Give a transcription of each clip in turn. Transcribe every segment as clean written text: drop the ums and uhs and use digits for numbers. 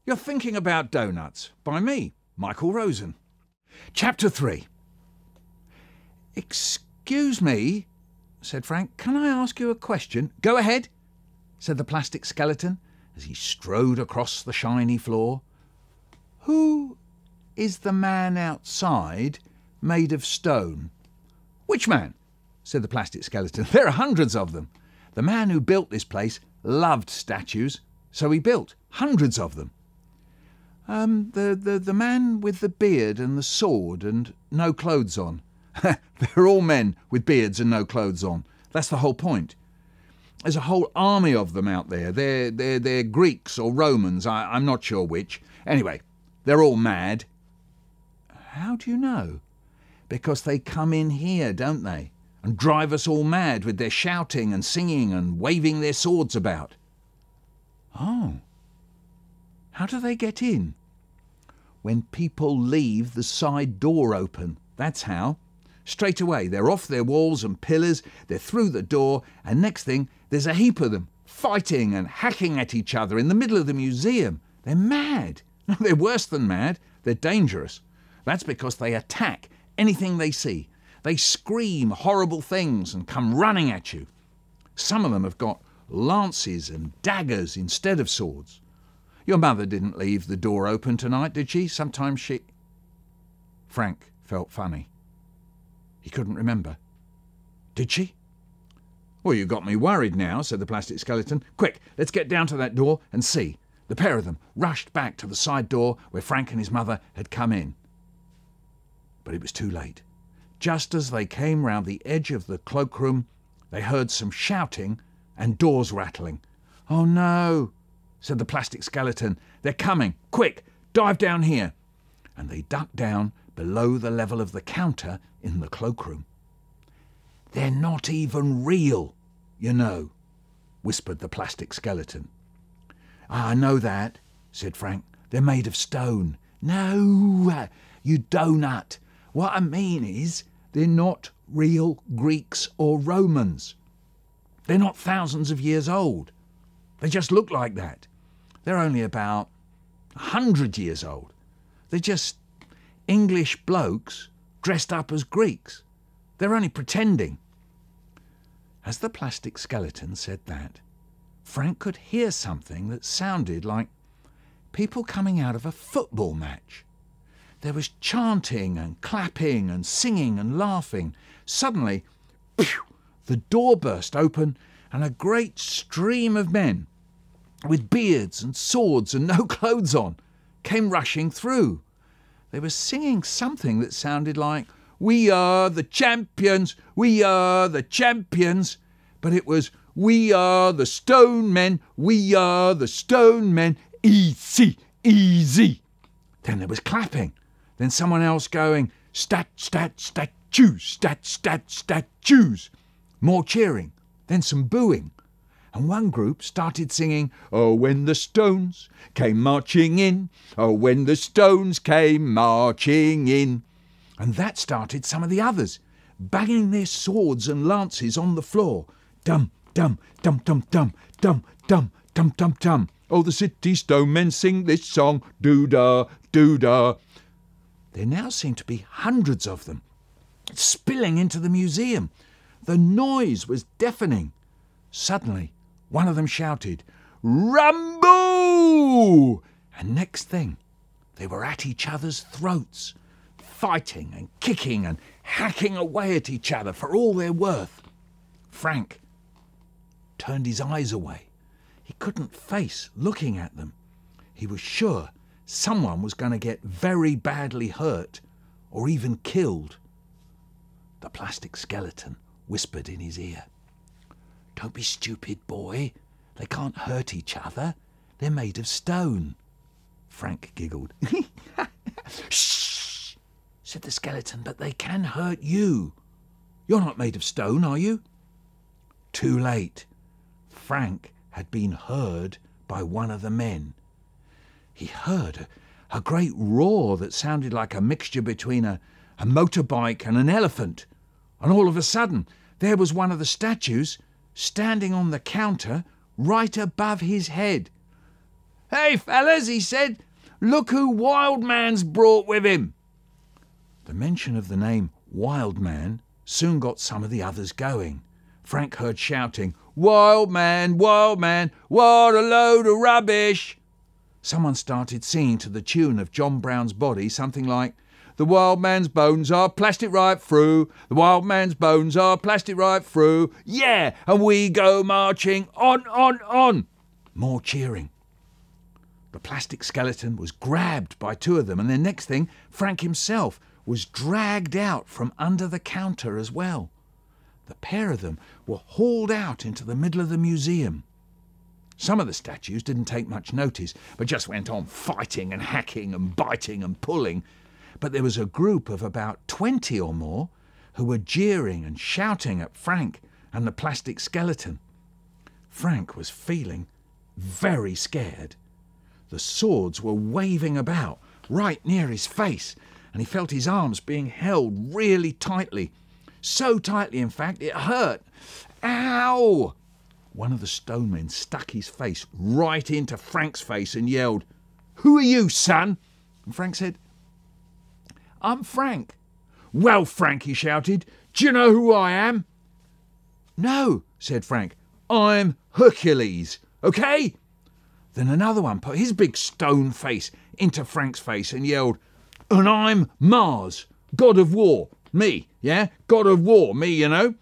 You're Thinking About Donuts by me, Michael Rosen. Chapter 3. Excuse me, said Frank, can I ask you a question? Go ahead, said the plastic skeleton as he strode across the shiny floor. Who is the man outside made of stone? Which man? Said the plastic skeleton. There are hundreds of them. The man who built this place loved statues, so he built hundreds of them. The man with the beard and the sword and no clothes on. They're all men with beards and no clothes on. That's the whole point. There's a whole army of them out there. They're Greeks or Romans, I'm not sure which. Anyway, they're all mad. How do you know? Because they come in here, don't they? And drive us all mad with their shouting and singing and waving their swords about. Oh. How do they get in? When people leave the side door open, that's how. Straight away, they're off their walls and pillars, they're through the door, and next thing, there's a heap of them, fighting and hacking at each other in the middle of the museum. They're mad. They're worse than mad, they're dangerous. That's because they attack anything they see. They scream horrible things and come running at you. Some of them have got lances and daggers instead of swords. Your mother didn't leave the door open tonight, did she? Sometimes she... Frank felt funny. He couldn't remember. Did she? Well, you got me worried now, said the plastic skeleton. Quick, let's get down to that door and see. The pair of them rushed back to the side door where Frank and his mother had come in. But it was too late. Just as they came round the edge of the cloakroom, they heard some shouting and doors rattling. Oh no, said the plastic skeleton. They're coming. Quick, dive down here. And they ducked down below the level of the counter in the cloakroom. They're not even real, you know, whispered the plastic skeleton. I know that, said Frank. They're made of stone. No, you donut. What I mean is, they're not real Greeks or Romans. They're not thousands of years old. They just look like that. They're only about 100 years old. They're just English blokes dressed up as Greeks. They're only pretending. As the plastic skeleton said that, Frank could hear something that sounded like people coming out of a football match. There was chanting and clapping and singing and laughing. Suddenly, phew, the door burst open and a great stream of men with beards and swords and no clothes on came rushing through. They were singing something that sounded like, "We are the champions, we are the champions." But it was, "We are the stone men, we are the stone men, easy, easy." Then there was clapping. Then someone else going, "Stat, stat, statues, stat, stat, statues." More cheering, then some booing. And one group started singing, "Oh, when the stones came marching in, oh, when the stones came marching in." And that started some of the others, banging their swords and lances on the floor. Dum, dum, dum, dum, dum, dum, dum, dum, dum, dum. Oh, the city stone men sing this song, doo-da, doo-da. There now seemed to be hundreds of them, spilling into the museum. The noise was deafening. Suddenly, one of them shouted, "Rambo!" And next thing, they were at each other's throats, fighting and kicking and hacking away at each other for all they're worth. Frank turned his eyes away. He couldn't face looking at them. He was sure someone was going to get very badly hurt or even killed. The plastic skeleton whispered in his ear, "Don't be stupid, boy. They can't hurt each other. They're made of stone." Frank giggled. "Shh," said the skeleton, "but they can hurt you. You're not made of stone, are you?" Too late. Frank had been heard by one of the men. He heard a great roar that sounded like a mixture between a motorbike and an elephant. And all of a sudden, there was one of the statues standing on the counter right above his head. "Hey, fellas," he said, "look who Wildman's brought with him." The mention of the name Wildman soon got some of the others going. Frank heard shouting, "Wildman, Wildman, what a load of rubbish!" Someone started singing to the tune of John Brown's Body something like, "The wild man's bones are plastic right through. The wild man's bones are plastic right through. Yeah, and we go marching on, on, on." More cheering. The plastic skeleton was grabbed by two of them, and then next thing, Frank himself was dragged out from under the counter as well. The pair of them were hauled out into the middle of the museum. Some of the statues didn't take much notice, but just went on fighting and hacking and biting and pulling. But there was a group of about 20 or more who were jeering and shouting at Frank and the plastic skeleton. Frank was feeling very scared. The swords were waving about right near his face, and he felt his arms being held really tightly. So tightly, in fact, it hurt. Ow! One of the stonemen stuck his face right into Frank's face and yelled, "Who are you, son?" And Frank said, "I'm Frank." "Well, Frank," he shouted, "do you know who I am?" "No," said Frank, "I'm Hercules, okay?" Then another one put his big stone face into Frank's face and yelled, "And I'm Mars, god of war. Me, yeah? God of war, me, you know."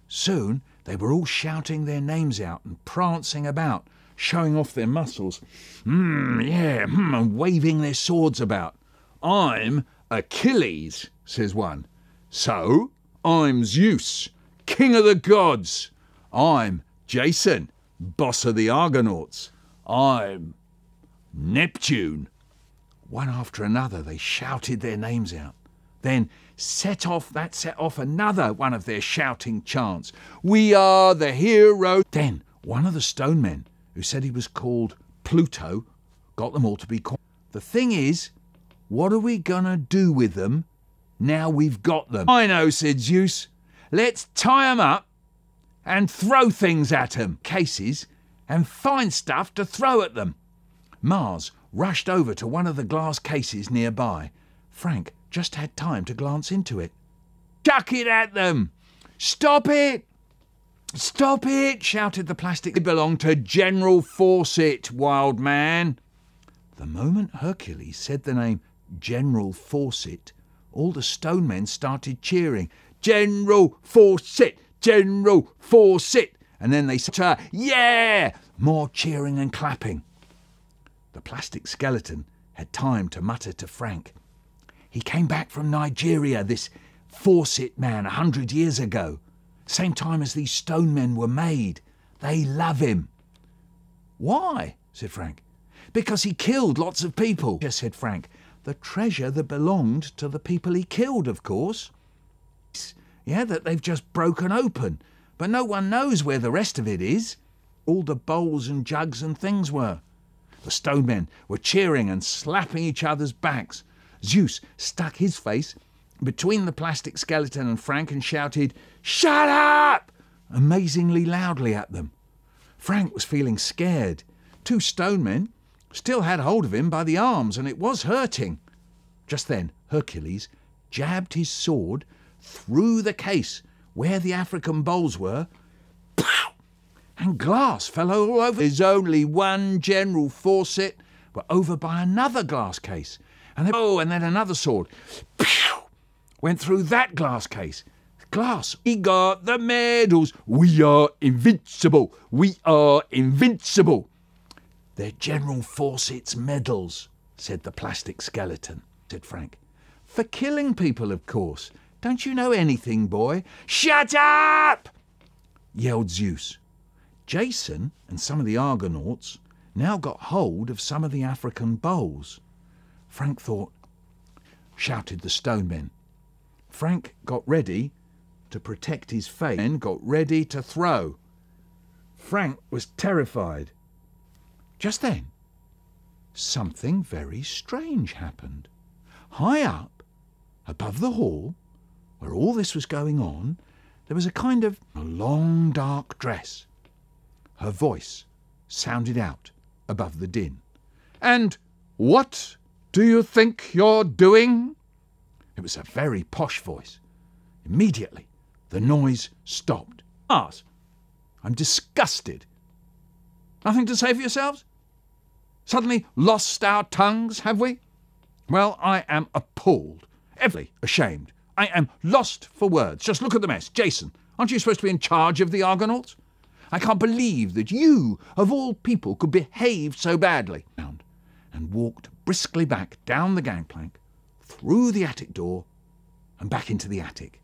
Soon they were all shouting their names out and prancing about, showing off their muscles. And waving their swords about. "I'm Achilles," says one. "So, I'm Zeus, king of the gods. I'm Jason, boss of the Argonauts. I'm Neptune." One after another they shouted their names out. Then set off another one of their shouting chants. "We are the hero." Then one of the stone men, who said he was called Pluto, got them all to be quiet. "The thing is, what are we gonna do with them now we've got them?" "I know," said Zeus. "Let's tie 'em up and throw things at 'em, cases, and find stuff to throw at them." Mars rushed over to one of the glass cases nearby. Frank just had time to glance into it. "Chuck it at them! Stop it! Stop it!" shouted the plastic. "They belong to General Fawcett, wild man." The moment Hercules said the name General Fawcett, all the stone men started cheering, "General Fawcett! General Fawcett!" And then they said, "Yeah!" More cheering and clapping. The plastic skeleton had time to mutter to Frank, "He came back from Nigeria, this Fawcett man, 100 years ago. Same time as these stone men were made. They love him." "Why?" said Frank. "Because he killed lots of people," said Frank. "The treasure that belonged to the people he killed, of course. Yeah, that they've just broken open. But no one knows where the rest of it is. All the bowls and jugs and things were." The stone men were cheering and slapping each other's backs. Zeus stuck his face between the plastic skeleton and Frank and shouted, "Shut up!" amazingly loudly at them. Frank was feeling scared. Two stone men still had hold of him by the arms, and it was hurting. Just then Hercules jabbed his sword through the case where the African bowls were, and glass fell all over. "There's only one General Fawcett," were over by another glass case. And then another sword went through that glass case. Glass. "We got the medals. We are invincible. We are invincible." "They're General Fawcett's medals," said the plastic skeleton, said Frank. "For killing people, of course. Don't you know anything, boy?" "Shut up!" yelled Zeus. Jason and some of the Argonauts now got hold of some of the African bowls. Frank thought, shouted the stone men. Frank got ready to protect his face and got ready to throw. Frank was terrified. Just then, something very strange happened. High up, above the hall, where all this was going on, there was a long dark dress. Her voice sounded out above the din. And what do you think you're doing? It was a very posh voice. Immediately, the noise stopped. I'm disgusted. Nothing to say for yourselves? Suddenly lost our tongues, have we? Well, I am appalled, everly ashamed. I am lost for words. Just look at the mess. Jason, aren't you supposed to be in charge of the Argonauts? I can't believe that you, of all people, could behave so badly. And walked briskly back down the gangplank, through the attic door, and back into the attic.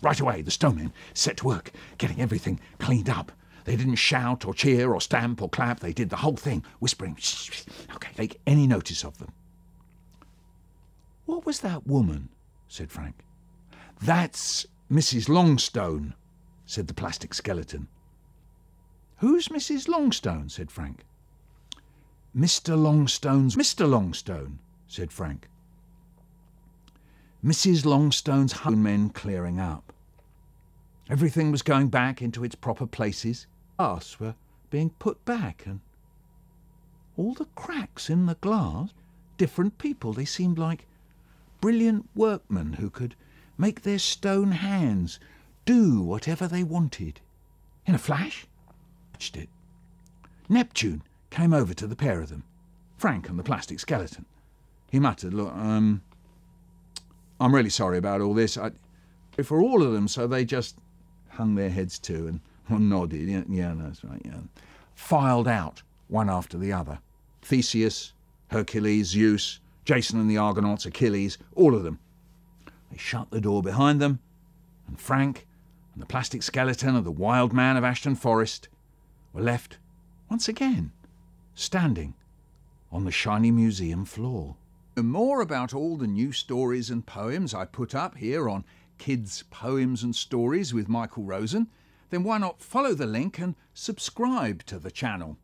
Right away, the stonemen set to work, getting everything cleaned up. They didn't shout or cheer or stamp or clap. They did the whole thing, whispering, shh, okay, take any notice of them. What was that woman? Said Frank. That's Mrs. Longstone, said the plastic skeleton. Who's Mrs. Longstone? Said Frank. Mr. Longstone, said Frank. Mrs. Longstone's men clearing up. Everything was going back into its proper places. Glass were being put back, and all the cracks in the glass, different people. They seemed like brilliant workmen who could make their stone hands do whatever they wanted. In a flash, it. Neptune came over to the pair of them, Frank and the plastic skeleton. He muttered, look, I'm really sorry about all this. For all of them, so they just hung their heads too and nodded. Yeah, that's right, yeah. Filed out, one after the other. Theseus, Hercules, Zeus, Jason and the Argonauts, Achilles, all of them. They shut the door behind them, and Frank and the plastic skeleton of the wild man of Ashton Forest were left once again standing on the shiny museum floor. For more about all the new stories and poems I put up here on Kids Poems and Stories with Michael Rosen, then why not follow the link and subscribe to the channel.